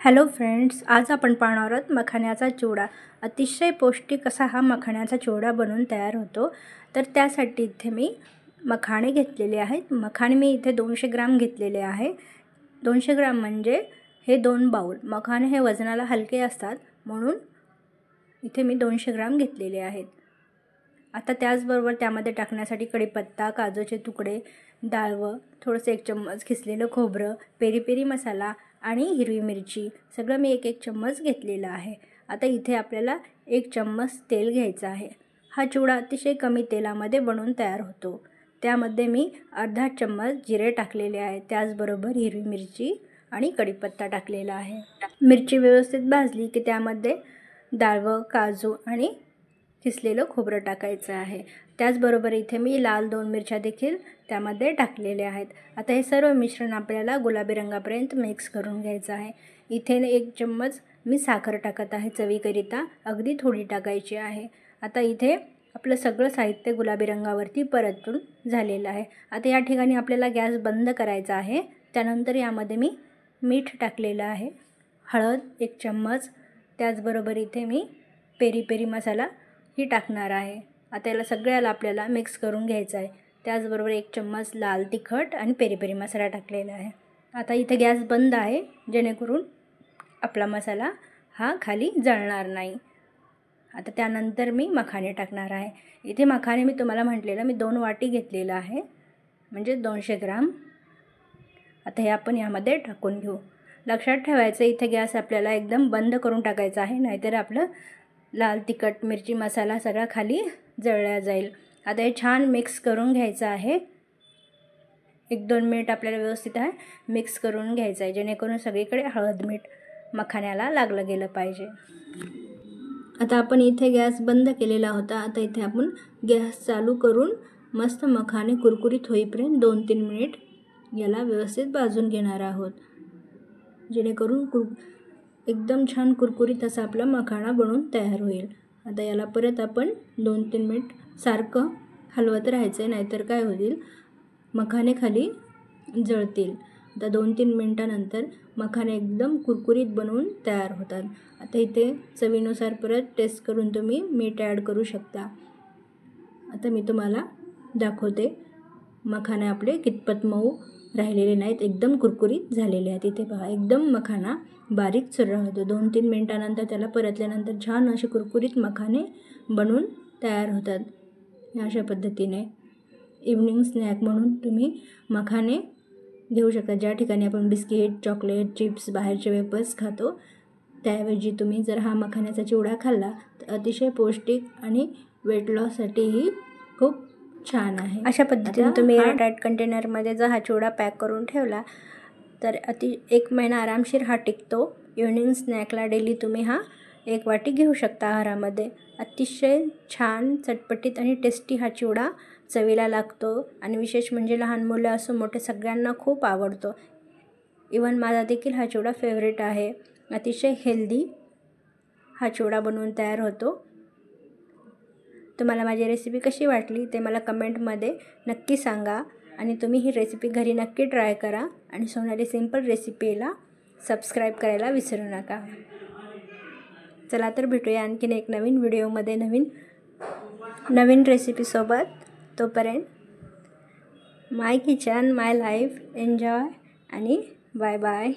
Hello friends, आज आपण पाहणार आहोत मखाण्याचा चिवडा। अतिशय पौष्टिक असा हा मखाण्याचा चिवडा बनवून तयार होतो। तर त्यासाठी इथे मी मखाणे घेतलेले आहेत। मखाणे मी इथे 200 ग्राम घेतलेले आहे। 200 ग्राम म्हणजे हे 2 बाउल। मखाणे हे वजनाला हलके असतात म्हणून इथे मी 200 ग्राम घेतलेले आहेत। आता त्याचबरोबर त्यामध्ये टाकण्यासाठी कढीपत्ता, काजूचे तुकडे, डाळव, थोडेसे 1 चम्मच खिसलेलं खोबरं, पेरी पेरी मसाला आणि हिरवी मिरची सगळं मी 1 चम्मच घेतलेला आहे। आता इथे आपल्याला 1 चम्मच तेल घ्यायचं आहे। हा चिवडा अतिशय कमी तेलामध्ये बनवून तयार होतो। त्यामध्ये मी अर्धा चम्मच जिरे टाकलेले आहे, त्याचबरोबर हिरवी मिरची आणि कढीपत्ता टाकलेला आहे। मिरची व्यवस्थित भाजली की त्यामध्ये डाळव, काजू आणि खिसलेलं खोबरं टाकायचं आहे। त्याचबरोबर इथे मी लाल 2 मिरच्या देखील त्यामध्ये टाकलेल्या आहेत। आता हे सर्व मिश्रण आपल्याला गुलाबी रंगापर्यंत मिक्स करून घ्यायचं आहे। इथे 1 चम्मच मी साखर टाकत आहे चवीकरिता, अगदी थोडी टाकायची आहे। आता इथे आपलं सगळं साहित्य गुलाबी रंगावरती परतून झालेलं आहे। आता या ठिकाणी आपल्याला गॅस बंद करायचा आहे। त्यानंतर यामध्ये मी मीठ टाकलेलं आहे, हळद 1 चम्मच, त्याचबरोबर इथे मी पेरी पेरी मसाला ही टाकणार आहे। आता याला सगळ्याला आपल्याला मिक्स करून घ्यायचं आहे। त्याचबरोबर 1 चम्मच लाल तिखट आणि पेरी पेरी मसाला टाकलेला आहे। आता इथे गॅस बंद आहे, जेणेकरून आपला मसाला हा खाली जळणार नाही। आता त्यानंतर मी मखाणे टाकणार आहे। इथे मखाणे मी तुम्हाला म्हटलेलं मी 2 वाटी घेतलेलं आहे, म्हणजे 200 ग्राम। आता हे आपण यामध्ये टाकून घेऊ। लक्षात ठेवायचं इथे गॅस आपल्याला एकदम बंद करून टाकायचा आहे, नाहीतर आपलं लाल तिखट, मिरची मसाला सगळा खाली जळला जाईल। आता हे छान मिक्स करून घ्यायचं आहे। 1-2 मिनिट आपल्याला व्यवस्थित मिक्स करून घ्यायचं आहे, जेणेकरून सगळीकडे हळद मीठ मखाण्याला लागलं गेलं पाहिजे। आता आपण इथे गॅस बंद केलेला होता। आता इथे आपण गॅस चालू करून मस्त मखाणे कुरकुरीत होईपर्यंत 2-3 मिनिट याला व्यवस्थित भाजून घेणार आहोत, जेणेकरून एकदम छान कुरकुरीत असा आपला मखाणा बनून तयार होईल। आता याला परत आपण 2-3 मिनिट सारखं हलवत राहायचं आहे, नाहीतर काय होईल, मखाणे खाली जळतील। आता 2-3 मिनिटानंतर मखाणे एकदम कुरकुरीत बनवून तयार होतात। आता इथे चवीनुसार परत टेस्ट करून तुम्ही मीठ ॲड करू शकता। आता मी तुम्हाला दाखवते मखाणे आपले कितपत मऊ राहिलेले नाहीत, एकदम कुरकुरीत झालेले आहेत। इथे पहा, एकदम मखाना बारीक चुरा होतो। 2-3 मिनिटानंतर त्याला परतल्यानंतर छान असे कुरकुरीत मखाणे बनवून तयार होतात। अशा पद्धतीने इव्हनिंग स्नॅक म्हणून तुम्ही मखाणे घेऊ शकता। ज्या ठिकाणी आपण बिस्किट, चॉकलेट, चिप्स, बाहेरचे वेफर्स खातो, त्याऐवजी तुम्ही जर हा मखाण्याचा चिवडा खाल्ला तर अतिशय पौष्टिक आणि वेट लॉससाठीही खूप छान आहे। अशा पद्धतीने तुम्ही एअरटाईट कंटेनरमध्ये जर हा चिवडा पॅक करून ठेवला तर 1 महिना आरामशीर हा टिकतो। इव्हनिंग स्नॅकला डेली तुम्ही हा 1 वाटी घेऊ शकता आहारामध्ये। अतिशय छान, चटपटीत आणि टेस्टी हा चिवडा चवीला लागतो आणि विशेष म्हणजे लहान मुलं असो मोठे सगळ्यांना खूप आवडतो। इवन माझा देखील हा चिवडा फेवरेट आहे। अतिशय हेल्दी हा चिवडा बनवून तयार होतो। तुम्हाला माझी रेसिपी कशी वाटली ते मला कमेंटमध्ये नक्की सांगा आणि तुम्ही ही रेसिपी घरी नक्की ट्राय करा आणि सोनाली सिंपल रेसिपीला सबस्क्राईब करायला विसरू नका। चला तर भेटूया आणखीन एक नवीन व्हिडिओमध्ये नवीन रेसिपीसोबत। तोपर्यंत माय किचन माय लाईफ, एन्जॉय आणि बाय बाय।